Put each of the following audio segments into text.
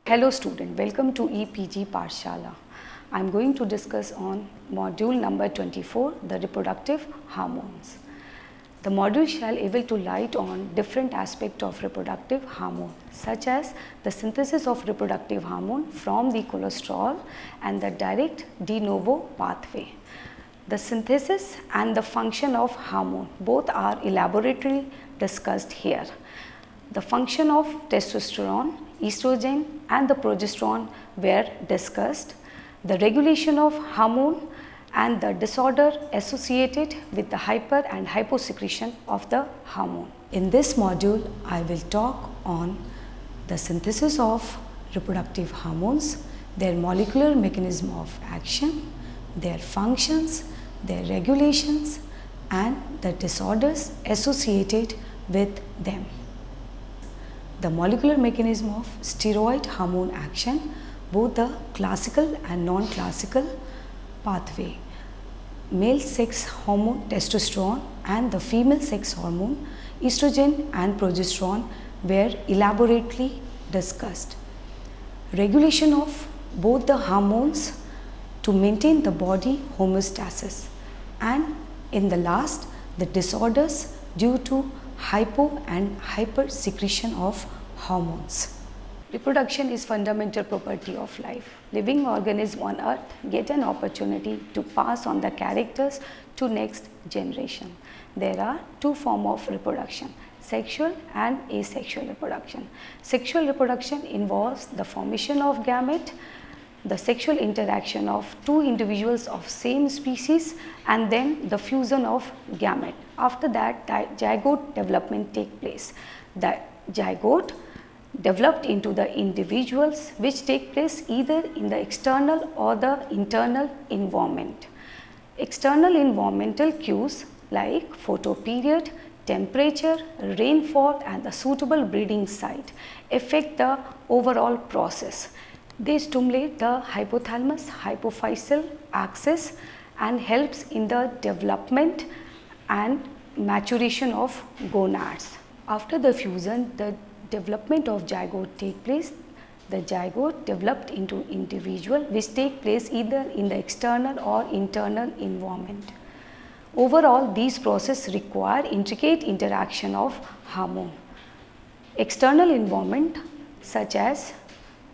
Hello student, welcome to EPG Pathshala. I am going to discuss on module number 24, the reproductive hormones. The module shall able to light on different aspects of reproductive hormone, such as the synthesis of reproductive hormone from the cholesterol and the direct de novo pathway. The synthesis and the function of hormone both are elaborately discussed here. The function of testosterone, estrogen and the progesterone were discussed. The regulation of hormone and the disorder associated with the hyper and hyposecretion of the hormone. In this module, I will talk on the synthesis of reproductive hormones, their molecular mechanism of action, their functions, their regulations and the disorders associated with them. The molecular mechanism of steroid hormone action, both the classical and non-classical pathway. Male sex hormone testosterone and the female sex hormone estrogen and progesterone were elaborately discussed. Regulation of both the hormones to maintain the body homeostasis, and in the last, the disorders due to hypo and hyper secretion of hormones. Reproduction is fundamental property of life. Living organisms on earth get an opportunity to pass on the characters to next generation. There are two forms of reproduction, sexual and asexual reproduction. Sexual reproduction involves the formation of gamete, the sexual interaction of two individuals of same species and then the fusion of gamete. After that, zygote development takes place. The zygote developed into the individuals which take place either in the external or the internal environment. External environmental cues like photoperiod, temperature, rainfall and the suitable breeding site affect the overall process. They stimulate the hypothalamus hypophyseal axis and helps in the development and maturation of gonads. After the fusion, the development of zygote take place. The zygote developed into individual which take place either in the external or internal environment. Overall, these processes require intricate interaction of hormone. External environment such as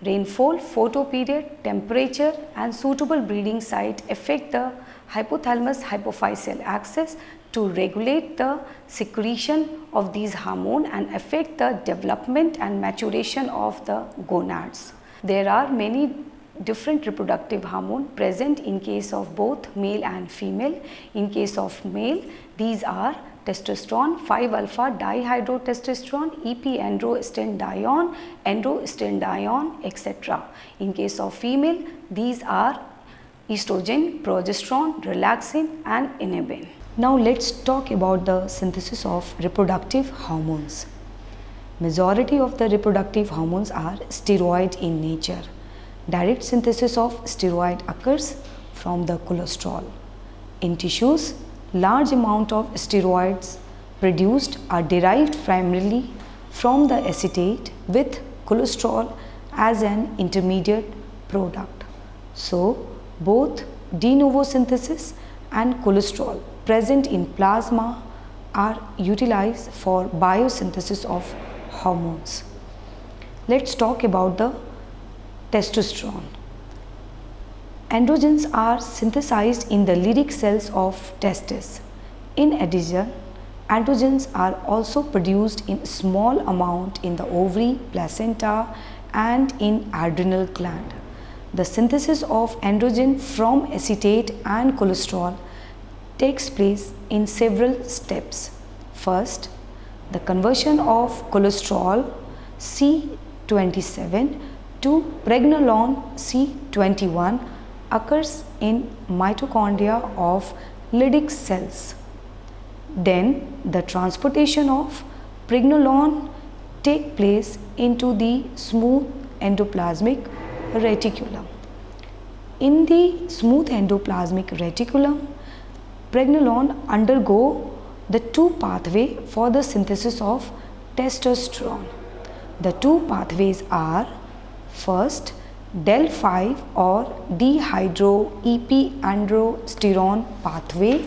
rainfall, photoperiod, temperature and suitable breeding site affect the hypothalamus hypophyseal axis to regulate the secretion of these hormones and affect the development and maturation of the gonads. There are many different reproductive hormones present in case of both male and female. In case of male, these are testosterone, 5-alpha dihydrotestosterone, epiandrostenedione, androstenedione, etc. In case of female, these are estrogen, progesterone, relaxin and inhibin. Now let's talk about the synthesis of reproductive hormones. Majority of the reproductive hormones are steroid in nature. Direct synthesis of steroid occurs from the cholesterol. In tissues, large amount of steroids produced are derived primarily from the acetate with cholesterol as an intermediate product. So, both de novo synthesis and cholesterol present in plasma are utilized for biosynthesis of hormones. Let's talk about the testosterone. Androgens are synthesized in the lytic cells of testes. In addition, androgens are also produced in small amount in the ovary, placenta and in adrenal gland. The synthesis of androgen from acetate and cholesterol takes place in several steps. First, the conversion of cholesterol C27 to pregnenolone C21 occurs in mitochondria of Leydig cells. Then the transportation of pregnenolone takes place into the smooth endoplasmic reticulum. In the smooth endoplasmic reticulum, pregnenolone undergo the two pathways for the synthesis of testosterone. The two pathways are First, del-5 or dehydroepiandrosterone pathway.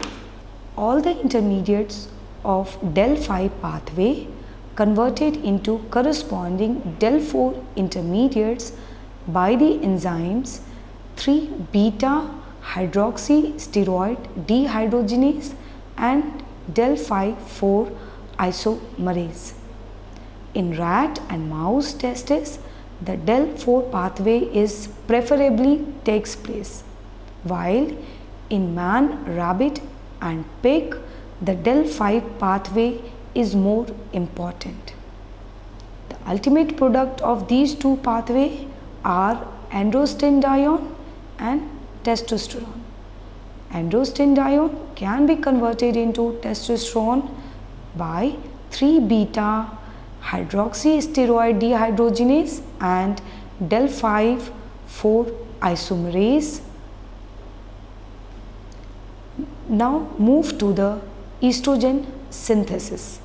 All the intermediates of del-5 pathway converted into corresponding del-4 intermediates by the enzymes 3-beta hydroxysteroid dehydrogenase and del-5-4 isomerase. In rat and mouse testes, the del-4 pathway is preferably takes place, while in man, rabbit and pig, the del-5 pathway is more important. The ultimate product of these two pathways are androstenedione and testosterone. Androstenedione can be converted into testosterone by 3-beta hydroxysteroid dehydrogenase and del-5-4 isomerase. Now move to the estrogen synthesis.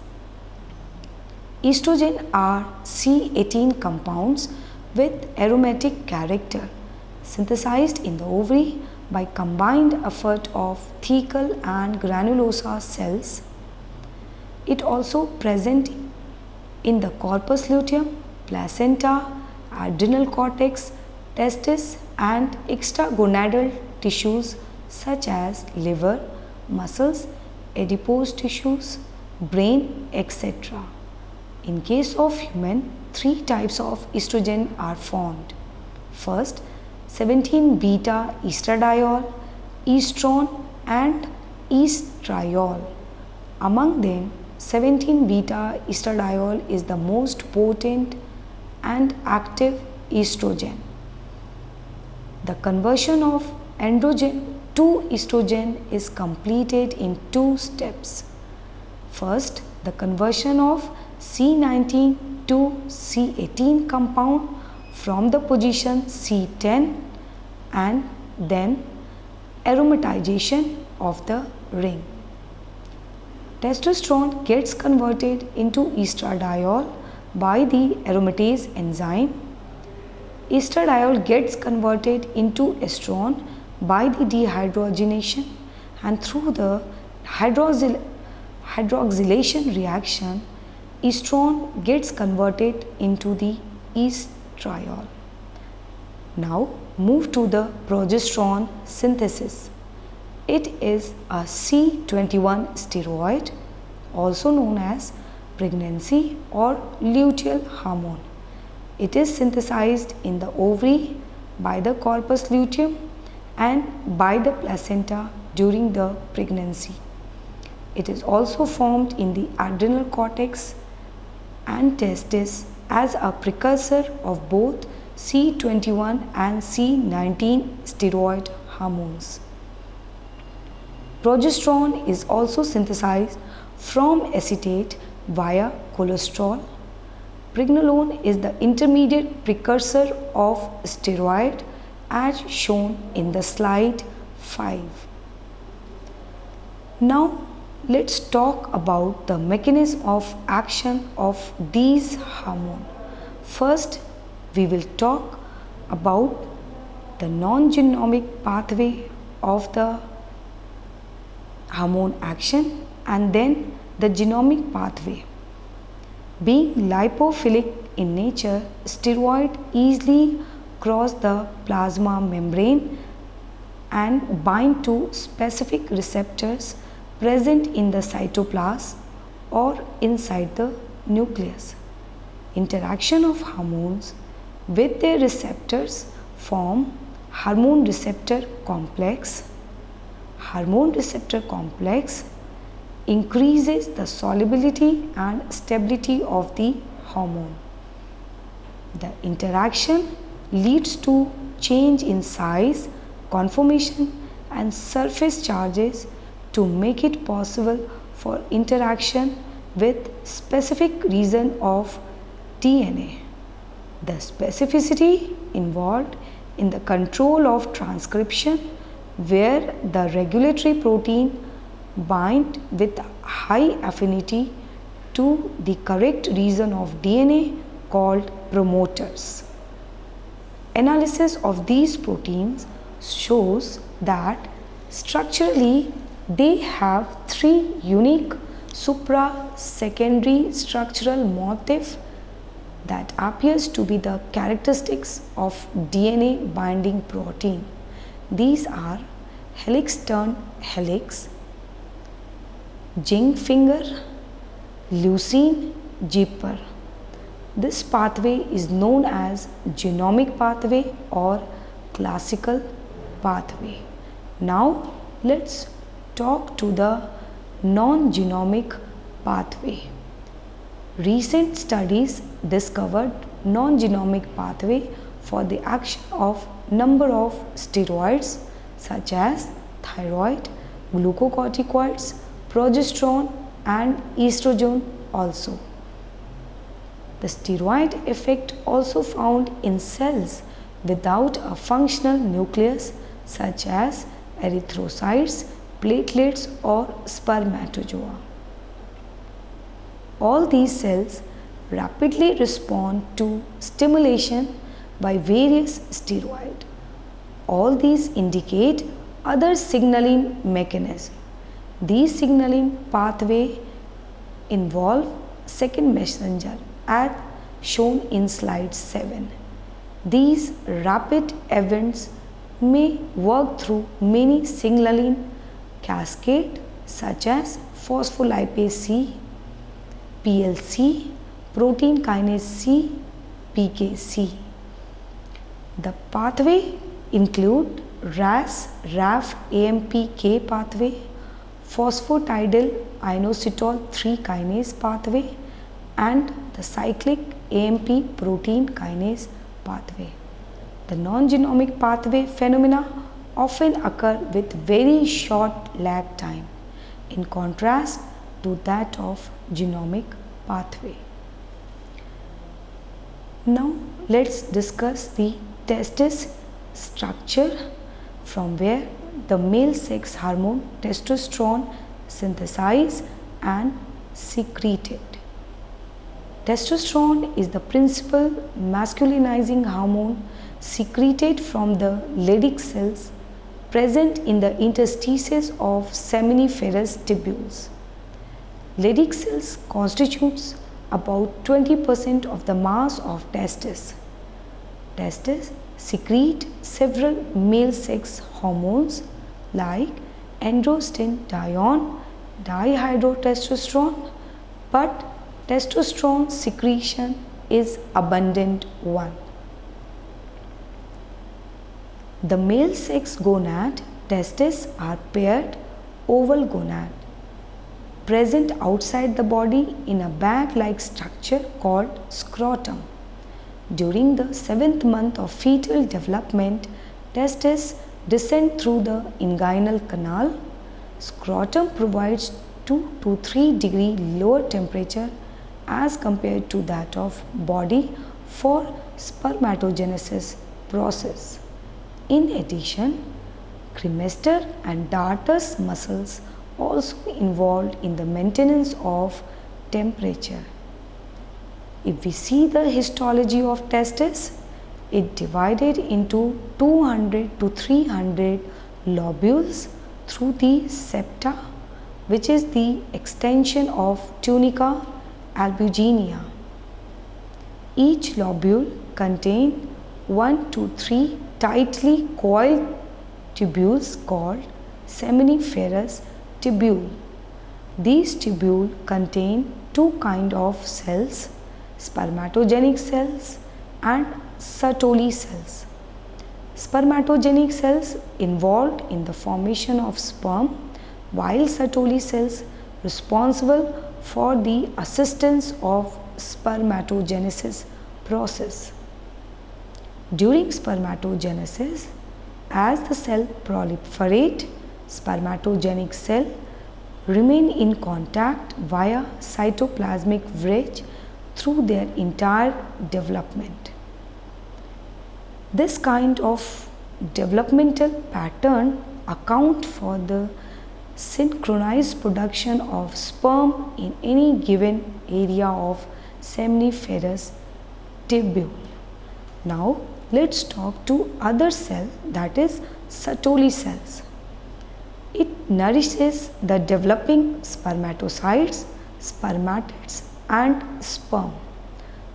Estrogen are C18 compounds with aromatic character synthesized in the ovary by combined effort of thecal and granulosa cells. It also present in the corpus luteum, placenta, adrenal cortex, testis and extragonadal tissues such as liver, muscles, adipose tissues, brain, etc. In case of human, three types of estrogen are formed. First, 17-beta estradiol, estrone and estriol. Among them, 17-beta estradiol is the most potent and active estrogen. The conversion of androgen to estrogen is completed in two steps. First, the conversion of C19 to C18 compound from the position C10 and then aromatization of the ring. Testosterone gets converted into estradiol by the aromatase enzyme. Estradiol gets converted into estrone by the dehydrogenation, and through the hydroxylation reaction, estrone gets converted into the estriol. Now move to the progesterone synthesis. It is a C21 steroid, also known as pregnancy or luteal hormone. It is synthesized in the ovary by the corpus luteum and by the placenta during the pregnancy. It is also formed in the adrenal cortex and testis as a precursor of both C21 and C19 steroid hormones. Progesterone is also synthesized from acetate via cholesterol. Pregnenolone is the intermediate precursor of steroid as shown in the slide 5. Now let's talk about the mechanism of action of these hormones. First, we will talk about the non-genomic pathway of the hormone action and then the genomic pathway. Being lipophilic in nature, steroid easily cross the plasma membrane and bind to specific receptors present in the cytoplasm or inside the nucleus. Interaction of hormones with their receptors form hormone receptor complex. Hormone receptor complex increases the solubility and stability of the hormone. The interaction leads to change in size, conformation and surface charges to make it possible for interaction with specific region of DNA. The specificity involved in the control of transcription where the regulatory protein bind with high affinity to the correct region of DNA called promoters. Analysis of these proteins shows that structurally they have three unique supra-secondary structural motifs that appears to be the characteristics of DNA binding protein. These are helix turn helix, zinc finger, leucine, zipper. This pathway is known as genomic pathway or classical pathway. Now let's talk to the non-genomic pathway. Recent studies discovered non-genomic pathway for the action of number of steroids such as thyroid, glucocorticoids, progesterone and estrogen also. The steroid effect also found in cells without a functional nucleus such as erythrocytes, platelets or spermatozoa. All these cells rapidly respond to stimulation by various steroids. All these indicate other signaling mechanisms. These signaling pathway involve second messenger as shown in slide 7. These rapid events may work through many signaling cascades such as phospholipase C, PLC, protein kinase C, PKC. The pathway include RAS, RAF, AMPK pathway, phosphatidyl inositol 3 kinase pathway and the cyclic AMP protein kinase pathway. The non-genomic pathway phenomena often occur with very short lag time in contrast to that of genomic pathway. Now let's discuss the testis structure from where the male sex hormone testosterone synthesized and secreted. Testosterone is the principal masculinizing hormone secreted from the Leydig cells present in the interstices of seminiferous tubules. Leydig cells constitutes about 20% of the mass of testis. Testis secrete several male sex hormones like androstenedione, dihydrotestosterone, but testosterone secretion is abundant one. The male sex gonad testes are paired oval gonad present outside the body in a bag-like structure called scrotum. During the 7th month of fetal development, testes descend through the inguinal canal. Scrotum provides 2 to 3 degree lower temperature as compared to that of body for spermatogenesis process. In addition, cremaster and dartus muscles also involved in the maintenance of temperature. If we see the histology of testis, it divided into 200 to 300 lobules through the septa, which is the extension of tunica albuginea. Each lobule contains 1 to 3 tightly coiled tubules called seminiferous tubule. These tubules contain two kinds of cells, spermatogenic cells and Sertoli cells. Spermatogenic cells involved in the formation of sperm, while Sertoli cells responsible for the assistance of spermatogenesis process. During spermatogenesis, as the cell proliferate, spermatogenic cell remain in contact via cytoplasmic bridge through their entire development. This kind of developmental pattern account for the synchronized production of sperm in any given area of seminiferous tubule. Now let's talk to other cell, that is Sertoli cells. It nourishes the developing spermatocytes, spermatids and sperm.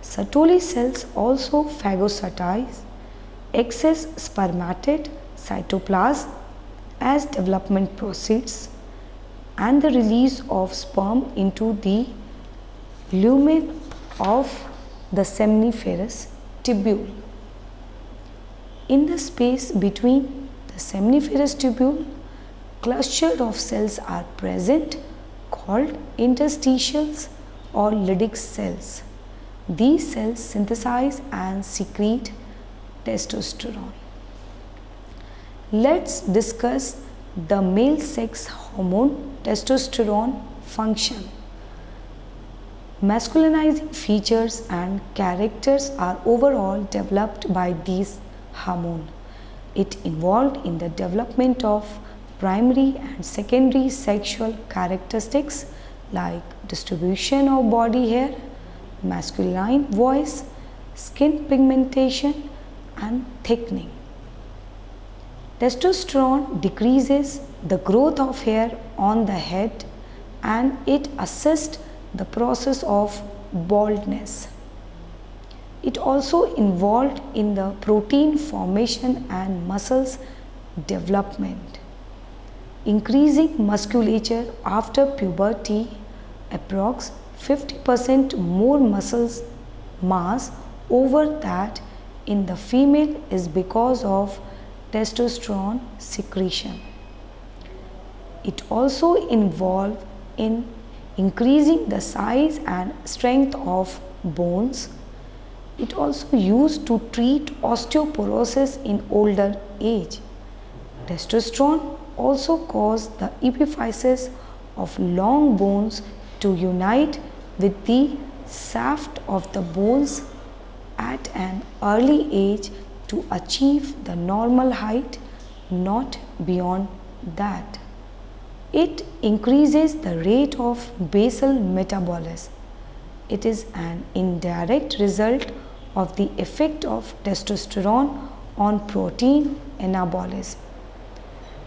Sertoli cells also phagocytize excess spermatid cytoplasm as development proceeds and the release of sperm into the lumen of the seminiferous tubule. In the space between the seminiferous tubule, clusters of cells are present called interstitials or Leydig cells. These cells synthesize and secrete testosterone. Let's discuss the male sex hormone testosterone function. Masculinizing features and characters are overall developed by these hormone. It involved in the development of primary and secondary sexual characteristics like distribution of body hair, masculine voice, skin pigmentation and thickening. Testosterone decreases the growth of hair on the head and it assists the process of baldness. It also involved in the protein formation and muscles development. Increasing musculature after puberty, approx 50% more muscles mass over that in the female is because of testosterone secretion. It also involved in increasing the size and strength of bones. It also used to treat osteoporosis in older age. Testosterone also caused the epiphysis of long bones to unite with the shaft of the bones at an early age to achieve the normal height, not beyond that. It increases the rate of basal metabolism. It is an indirect result of the effect of testosterone on protein anabolism.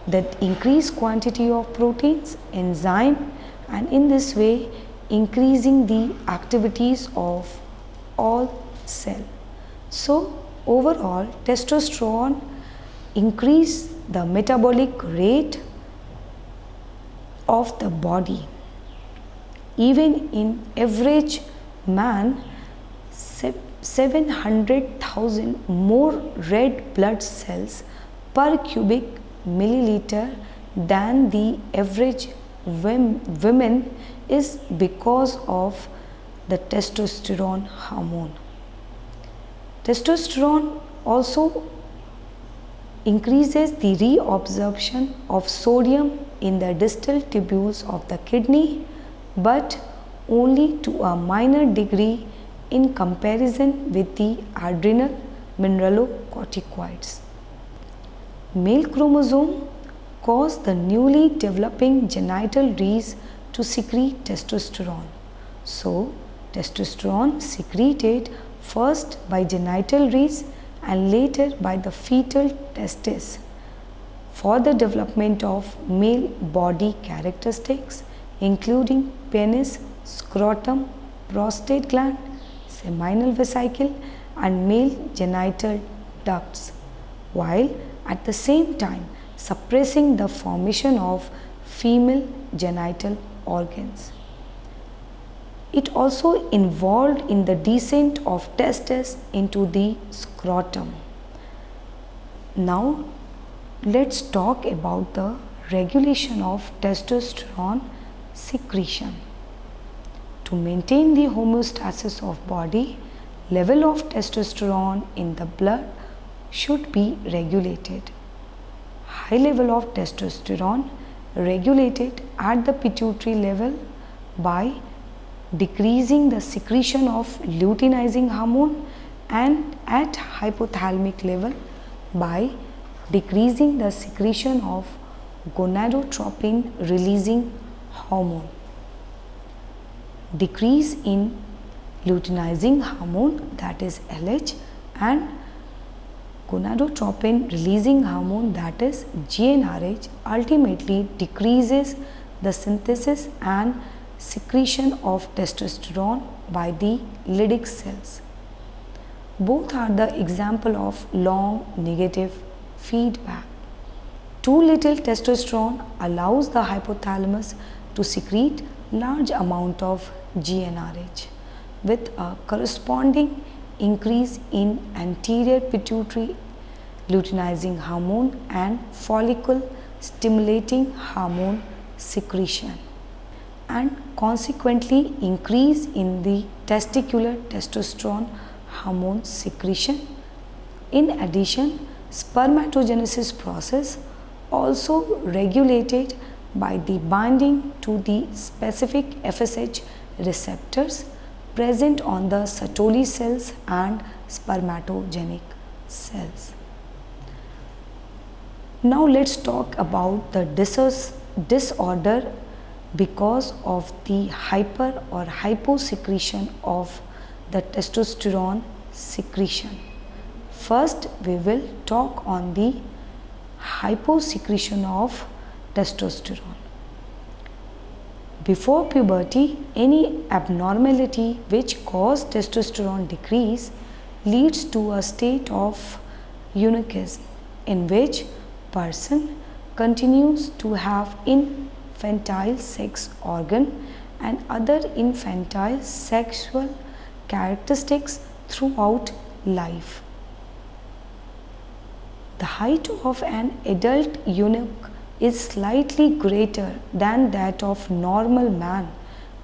The increased quantity of proteins, enzyme, and in this way increasing the activities of all cell. So overall, testosterone increase the metabolic rate of the body. Even in average man, 700,000 more red blood cells per cubic milliliter than the average women is because of the testosterone hormone. Testosterone also increases the reabsorption of sodium in the distal tubules of the kidney, but only to a minor degree in comparison with the adrenal mineralocorticoids. Male chromosome cause the newly developing genital rings to secrete testosterone. So, testosterone secreted first by genital rings and later by the fetal testes for the development of male body characteristics including penis, scrotum, prostate gland, seminal vesicle and male genital ducts, while at the same time suppressing the formation of female genital organs. It also involved in the descent of testes into the scrotum. Now let's talk about the regulation of testosterone secretion. To maintain the homeostasis of body, level of testosterone in the blood should be regulated. High level of testosterone regulated at the pituitary level by decreasing the secretion of luteinizing hormone and at hypothalamic level by decreasing the secretion of gonadotropin releasing hormone. Decrease in luteinizing hormone, that is LH, and Gonadotropin releasing hormone, that is GnRH, ultimately decreases the synthesis and secretion of testosterone by the Leydig cells. Both are the example of long negative feedback. Too little testosterone allows the hypothalamus to secrete large amount of GnRH with a corresponding increase in anterior pituitary luteinizing hormone and follicle stimulating hormone secretion, and consequently increase in the testicular testosterone hormone secretion. In addition, spermatogenesis process also regulated by the binding to the specific FSH receptors present on the Sertoli cells and spermatogenic cells. Now let's talk about the disorder because of the hyper or hyposecretion of the testosterone secretion. First, we will talk on the hyposecretion of testosterone. Before puberty, any abnormality which causes testosterone decrease leads to a state of eunuchism, in which person continues to have infantile sex organ and other infantile sexual characteristics throughout life. The height of an adult eunuch is slightly greater than that of normal man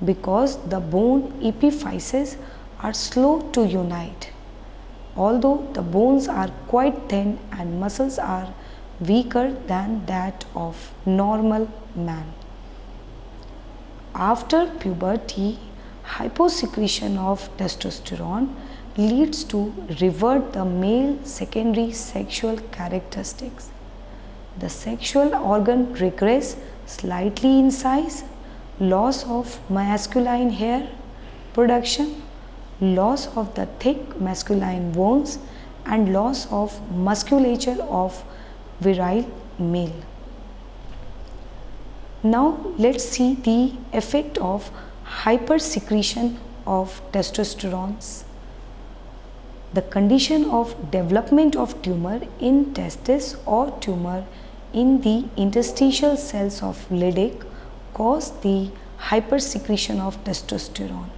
because the bone epiphyses are slow to unite. Although the bones are quite thin and muscles are weaker than that of normal man. After puberty, hyposecretion of testosterone leads to revert the male secondary sexual characteristics. The sexual organ regress slightly in size, loss of masculine hair production, loss of the thick masculine bones, and loss of musculature of virile male. Now let's see the effect of hypersecretion of testosterone. The condition of development of tumor in testis or tumor in the interstitial cells of Leydig cause the hypersecretion of testosterone.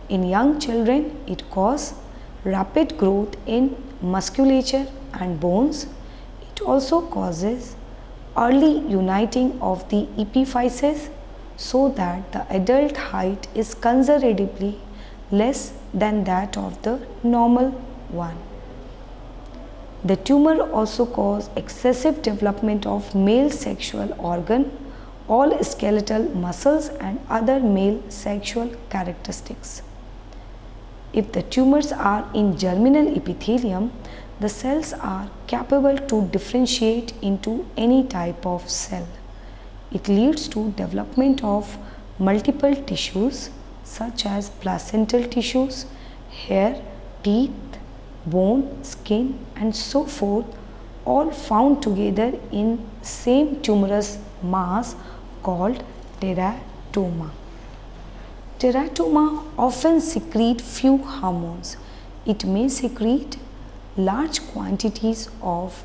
In young children, it causes rapid growth in musculature and bones. It also causes early uniting of the epiphyses so that the adult height is considerably less than that of the normal one. The tumor also causes excessive development of male sexual organ, all skeletal muscles and other male sexual characteristics. If the tumors are in germinal epithelium, the cells are capable to differentiate into any type of cell. It leads to development of multiple tissues such as placental tissues, hair, teeth, bone, skin and so forth, all found together in same tumorous mass called teratoma. Teratoma often secrete few hormones. It may secrete large quantities of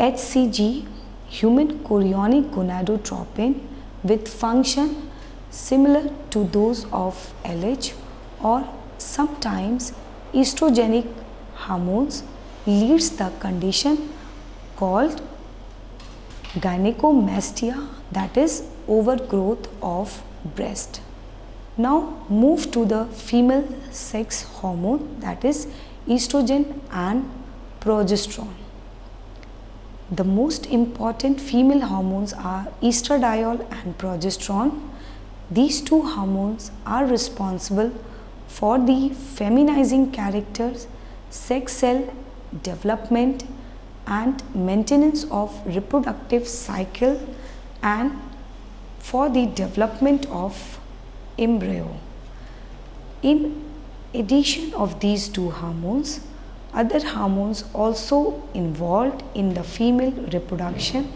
HCG, human chorionic gonadotropin, with function similar to those of LH, or sometimes estrogenic hormones leads the condition called gynecomastia, that is overgrowth of breast. Now move to the female sex hormone, that is estrogen and progesterone. The most important female hormones are estradiol and progesterone. These two hormones are responsible for the feminizing characters, sex cell development and maintenance of reproductive cycle and for the development of embryo. In addition of these two hormones, Other hormones also involved in the female reproduction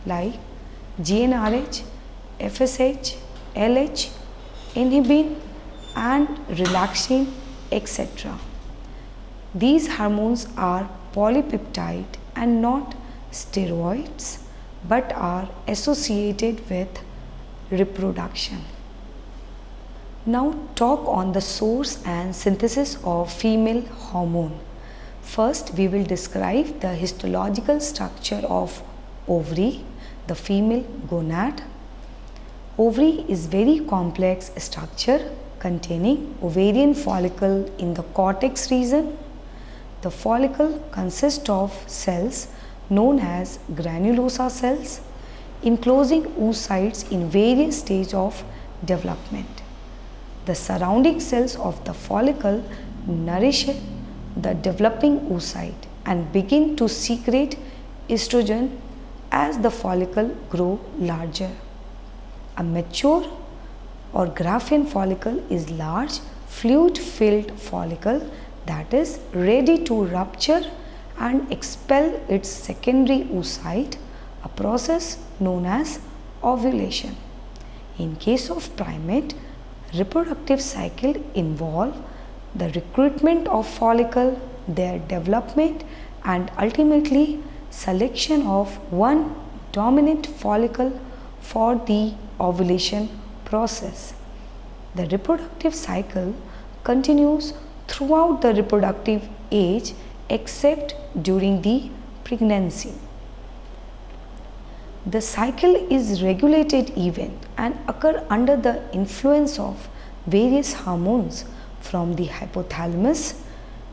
like GnRH, FSH, LH, inhibin and relaxin, etc. These hormones are polypeptide and not steroids but are associated with reproduction. Now talk on the source and synthesis of female hormone. First we will describe the histological structure of ovary, the female gonad. Ovary is very complex structure containing ovarian follicle in the cortex region. The follicle consists of cells known as granulosa cells enclosing oocytes in various stages of development. The surrounding cells of the follicle nourish the developing oocyte and begin to secrete estrogen as the follicle grows larger. A mature or Graafian follicle is large fluid-filled follicle that is ready to rupture and expel its secondary oocyte, a process known as ovulation. In case of primate, reproductive cycle involve the recruitment of follicle, their development and ultimately selection of one dominant follicle for the ovulation process. The reproductive cycle continues throughout the reproductive age except during the pregnancy. The cycle is regulated event and occur under the influence of various hormones from the hypothalamus,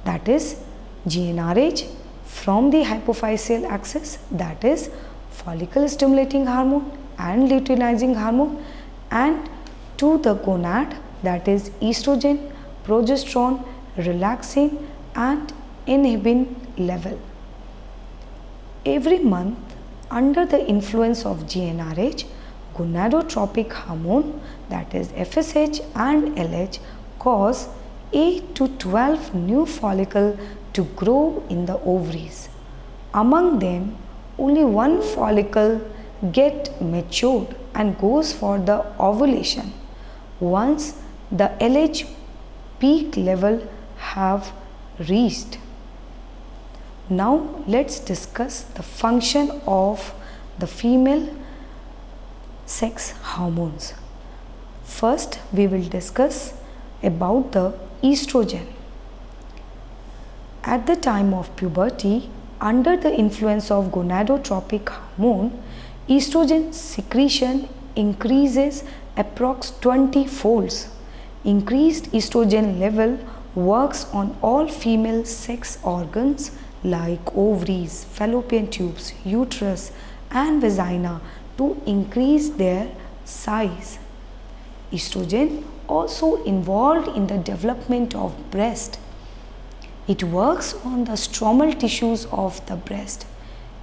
that is GnRH, from the hypophyseal axis, that is follicle stimulating hormone and luteinizing hormone, and to the gonad, that is estrogen, progesterone, relaxin and inhibin level. Every month, under the influence of GnRH, gonadotropic hormone, that is FSH and LH, cause 8 to 12 new follicles to grow in the ovaries. Among them, only one follicle gets matured and goes for the ovulation once the LH peak level have reached. Now let's discuss the function of the female sex hormones. First we will discuss about the estrogen. At the time of puberty, under the influence of gonadotropic hormone, estrogen secretion increases approx 20 folds. Increased estrogen level works on all female sex organs like ovaries, fallopian tubes, uterus and vagina to increase their size. Estrogen also involved in the development of breast. It works on the stromal tissues of the breast.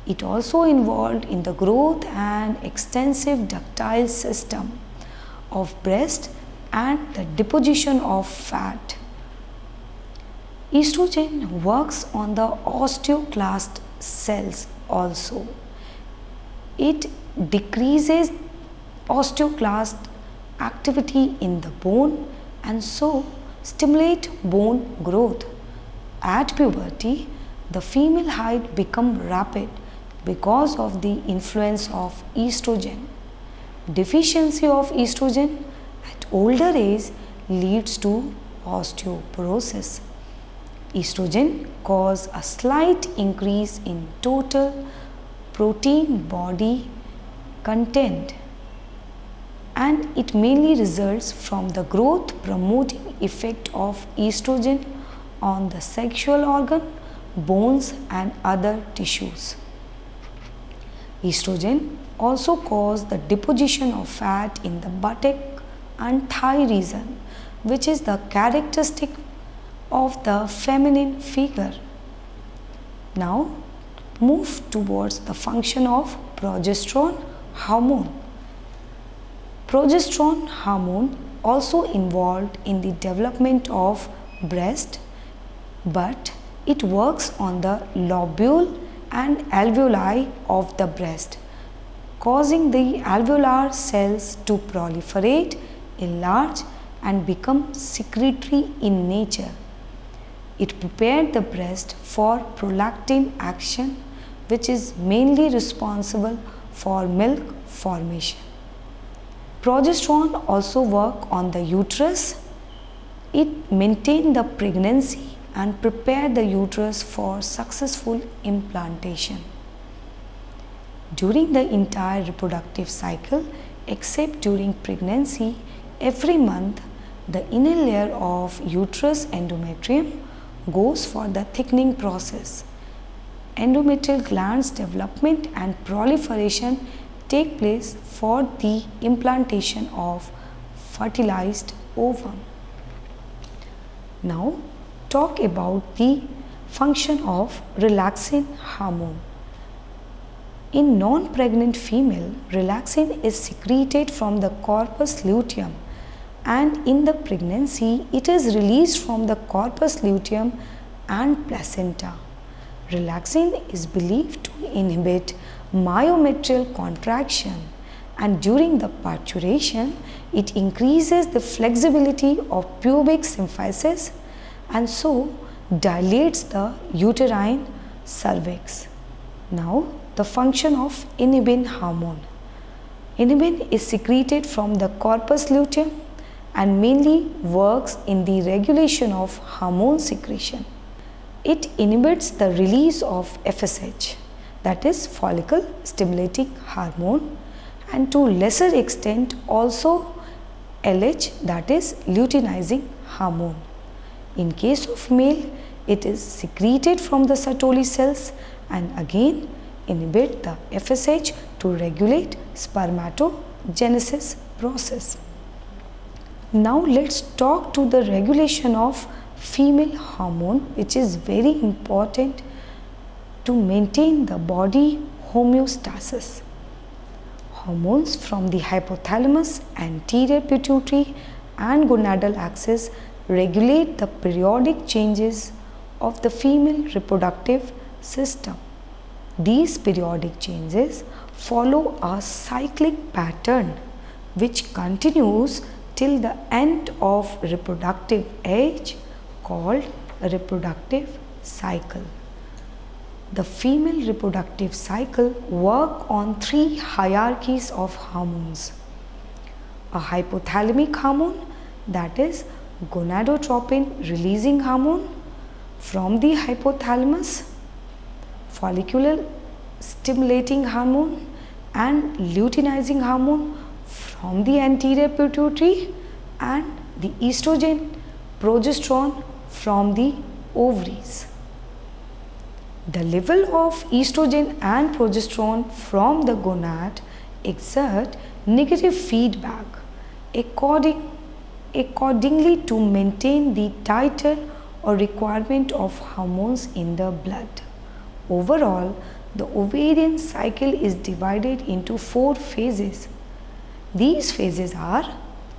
It also involved in the growth and extensive ductile system of breast and the deposition of fat. Estrogen works on the osteoclast cells also. It decreases osteoclast activity in the bone and so stimulate bone growth. At puberty, the female height becomes rapid because of the influence of estrogen. Deficiency of estrogen at older age leads to osteoporosis. Estrogen causes a slight increase in total protein body content, and it mainly results from the growth promoting effect of estrogen on the sexual organ, bones and other tissues. Estrogen also causes the deposition of fat in the buttock and thigh region, which is the characteristic of the feminine figure. Now move towards the function of progesterone hormone. Progesterone hormone also involved in the development of breast, but It works on the lobule and alveoli of the breast, causing the alveolar cells to proliferate, enlarge and become secretory in nature. It prepared the breast for prolactin action, which is mainly responsible for milk formation. Progesterone also works on the uterus. It maintains the pregnancy and prepares the uterus for successful implantation. During the entire reproductive cycle, except during pregnancy, every month the inner layer of uterus endometrium goes for the thickening process. Endometrial glands development and proliferation take place for the implantation of fertilized ovum. Now talk about the function of relaxin hormone. In non-pregnant female, relaxin is secreted from the corpus luteum, and in the pregnancy it is released from the corpus luteum and placenta. Relaxin is believed to inhibit myometrial contraction, and during the parturition it increases the flexibility of pubic symphysis and so dilates the uterine cervix. Now the function of inhibin hormone. Inhibin is secreted from the corpus luteum and mainly works in the regulation of hormone secretion. It inhibits the release of FSH, that is follicle stimulating hormone, and to lesser extent also LH, that is luteinizing hormone. In case of male, it is secreted from the Sertoli cells and again inhibit the FSH to regulate spermatogenesis process. Now let's talk to the regulation of female hormone, which is very important to maintain the body homeostasis. Hormones from the hypothalamus, anterior pituitary and gonadal axis regulate the periodic changes of the female reproductive system. These periodic changes follow a cyclic pattern which continues till the end of reproductive age, called a reproductive cycle. The female reproductive cycle works on three hierarchies of hormones. A hypothalamic hormone, that is gonadotropin releasing hormone from the hypothalamus, follicular stimulating hormone and luteinizing hormone from the anterior pituitary, and the estrogen, progesterone from the ovaries. The level of estrogen and progesterone from the gonad exert negative feedback accordingly to maintain the titer or requirement of hormones in the blood. Overall, the ovarian cycle is divided into 4 phases. These phases are: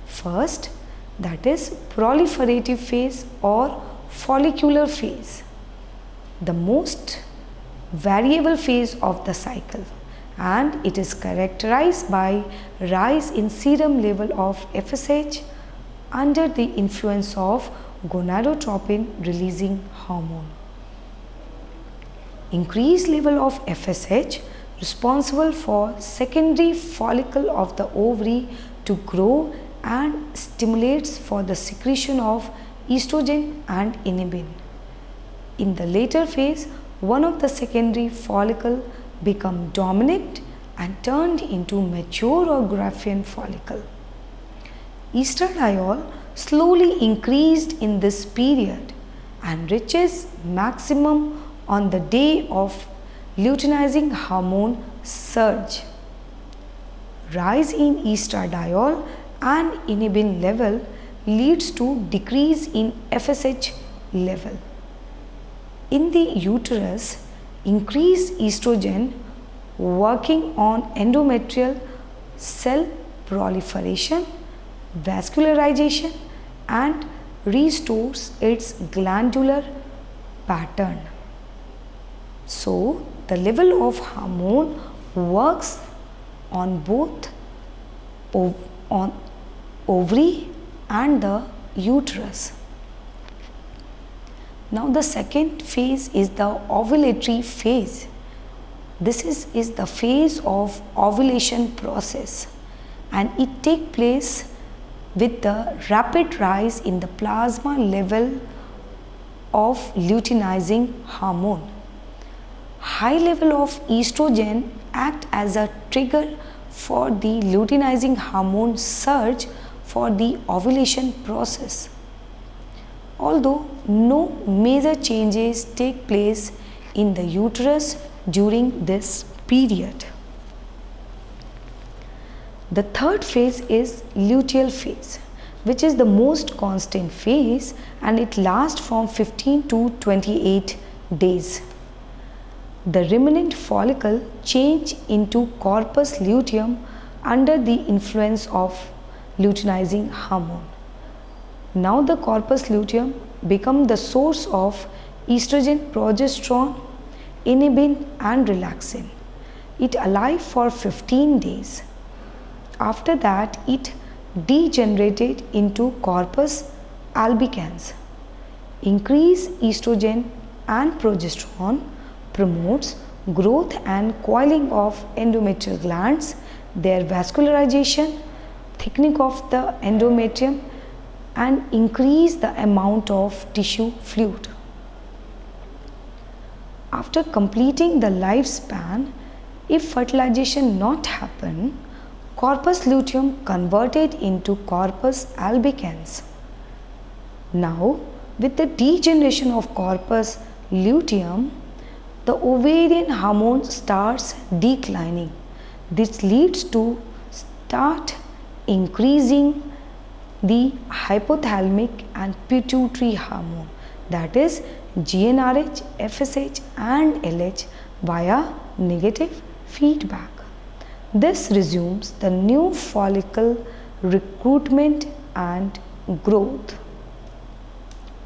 first, that is proliferative phase or follicular phase, the most variable phase of the cycle, and it is characterized by rise in serum level of FSH under the influence of gonadotropin releasing hormone. Increased level of FSH responsible for secondary follicle of the ovary to grow and stimulates for the secretion of estrogen and inhibin. In the later phase, one of the secondary follicle become dominant and turned into mature or Graafian follicle. Estradiol slowly increased in this period and reaches maximum on the day of luteinizing hormone surge. Rise in estradiol and inhibin level leads to decrease in FSH level. In the uterus, increased estrogen working on endometrial cell proliferation, vascularization and restores its glandular pattern. So the level of hormone works on both on ovary and the uterus. Now the second phase is the ovulatory phase. This is the phase of ovulation process, and it takes place with the rapid rise in the plasma level of luteinizing hormone. High level of estrogen act as a trigger for the luteinizing hormone surge for the ovulation process. Although no major changes take place in the uterus during this period. The third phase is luteal phase, which is the most constant phase, and it lasts from 15 to 28 days. The remnant follicle change into corpus luteum under the influence of luteinizing hormone. Now the corpus luteum become the source of estrogen, progesterone, inhibin and relaxin. It alive for 15 days. After that, it degenerated into corpus albicans. Increased estrogen and progesterone promotes growth and coiling of endometrial glands, their vascularization, thickening of the endometrium, and increase the amount of tissue fluid. After completing the lifespan, if fertilization not happen, corpus luteum converted into corpus albicans. Now, with the degeneration of corpus luteum, the ovarian hormone starts declining. This leads to start increasing the hypothalamic and pituitary hormone, that is GnRH, FSH and LH via negative feedback. This resumes the new follicle recruitment and growth.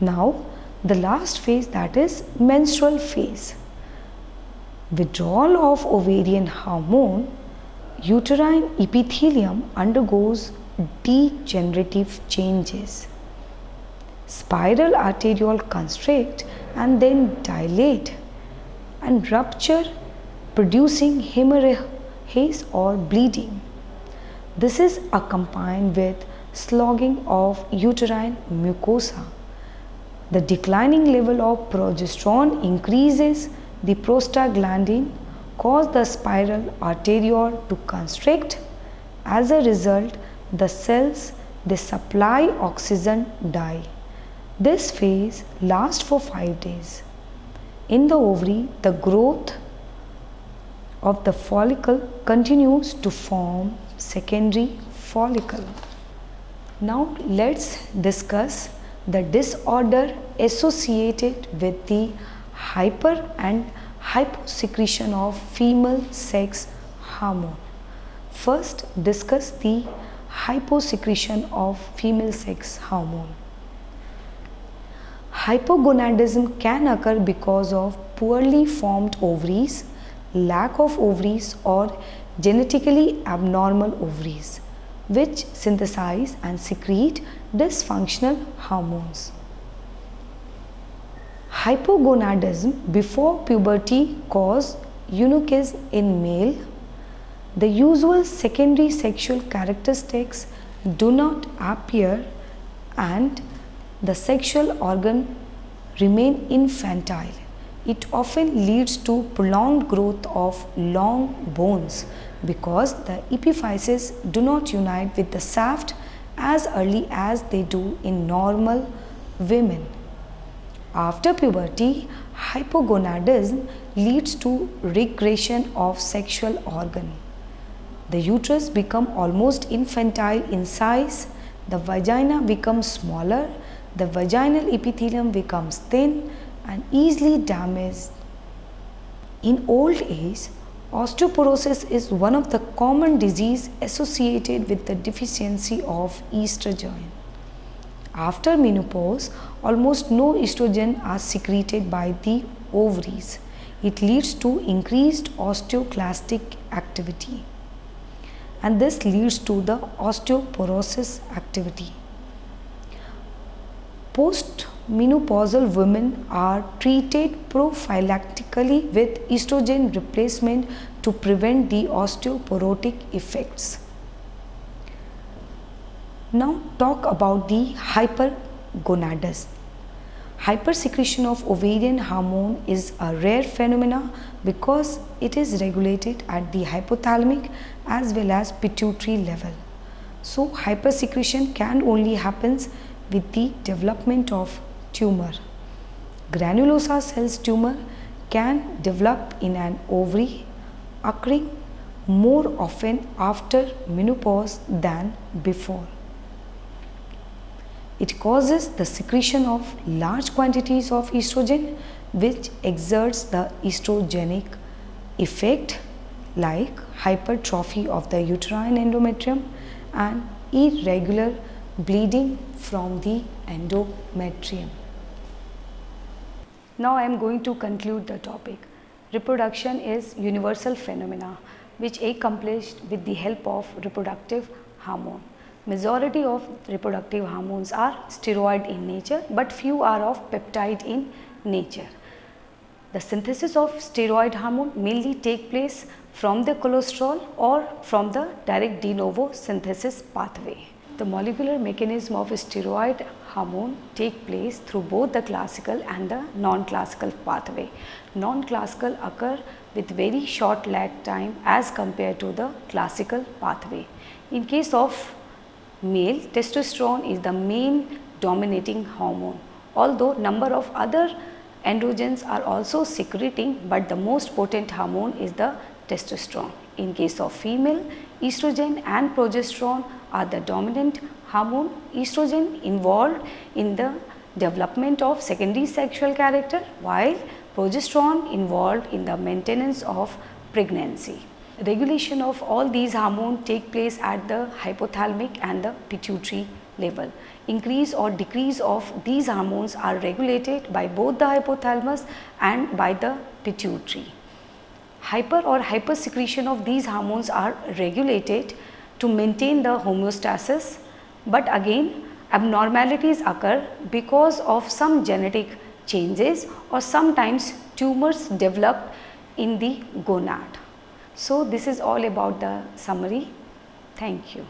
Now the last phase, that is menstrual phase. Withdrawal of ovarian hormone, uterine epithelium undergoes degenerative changes. Spiral arteriole constrict and then dilate and rupture, producing hemorrhage or bleeding. This is accompanied with clogging of uterine mucosa. The declining level of progesterone increases the prostaglandin, cause the spiral arteriole to constrict. As a result, the cells they supply oxygen die. This phase lasts for 5 days. In the ovary, the growth of the follicle continues to form secondary follicle. Now let's discuss the disorder associated with the hyper and hyposecretion of female sex hormone. First, discuss the hyposecretion of female sex hormone. Hypogonadism can occur because of poorly formed ovaries, lack of ovaries, or genetically abnormal ovaries, which synthesize and secrete dysfunctional hormones. Hypogonadism before puberty causes eunuchism in male. The usual secondary sexual characteristics do not appear and the sexual organ remain infantile. It often leads to prolonged growth of long bones because the epiphyses do not unite with the shaft as early as they do in normal women. After puberty, hypogonadism leads to regression of sexual organ. The uterus becomes almost infantile in size, the vagina becomes smaller, the vaginal epithelium becomes thin and easily damaged. In old age, osteoporosis is one of the common diseases associated with the deficiency of estrogen. After menopause, almost no estrogen are secreted by the ovaries. It leads to increased osteoclastic activity, and this leads to the osteoporosis activity. Post-menopausal women are treated prophylactically with estrogen replacement to prevent the osteoporotic effects. Now talk about the hypergonadism. Hypersecretion of ovarian hormone is a rare phenomena because it is regulated at the hypothalamic as well as pituitary level. So hypersecretion can only happen with the development of tumor. Granulosa cells tumor can develop in an ovary, occurring more often after menopause than before. It causes the secretion of large quantities of estrogen, which exerts the estrogenic effect like hypertrophy of the uterine endometrium and irregular bleeding from the endometrium. Now I am going to conclude the topic. Reproduction is universal phenomena which accomplished with the help of reproductive hormone. Majority of reproductive hormones are steroid in nature, but few are of peptide in nature. The synthesis of steroid hormone mainly take place from the cholesterol or from the direct de novo synthesis pathway. The molecular mechanism of steroid hormone take place through both the classical and the non-classical pathway. Non-classical occur with very short lag time as compared to the classical pathway. In case of male, testosterone is the main dominating hormone, although number of other androgens are also secreting, but the most potent hormone is the testosterone. In case of female, estrogen and progesterone are the dominant hormone. Estrogen involved in the development of secondary sexual character, while progesterone involved in the maintenance of pregnancy. Regulation of all these hormones take place at the hypothalamic and the pituitary level. Increase or decrease of these hormones are regulated by both the hypothalamus and by the pituitary. Hyper or hypersecretion of these hormones are regulated to maintain the homeostasis, but again abnormalities occur because of some genetic changes or sometimes tumors develop in the gonad. So this is all about the summary. Thank you.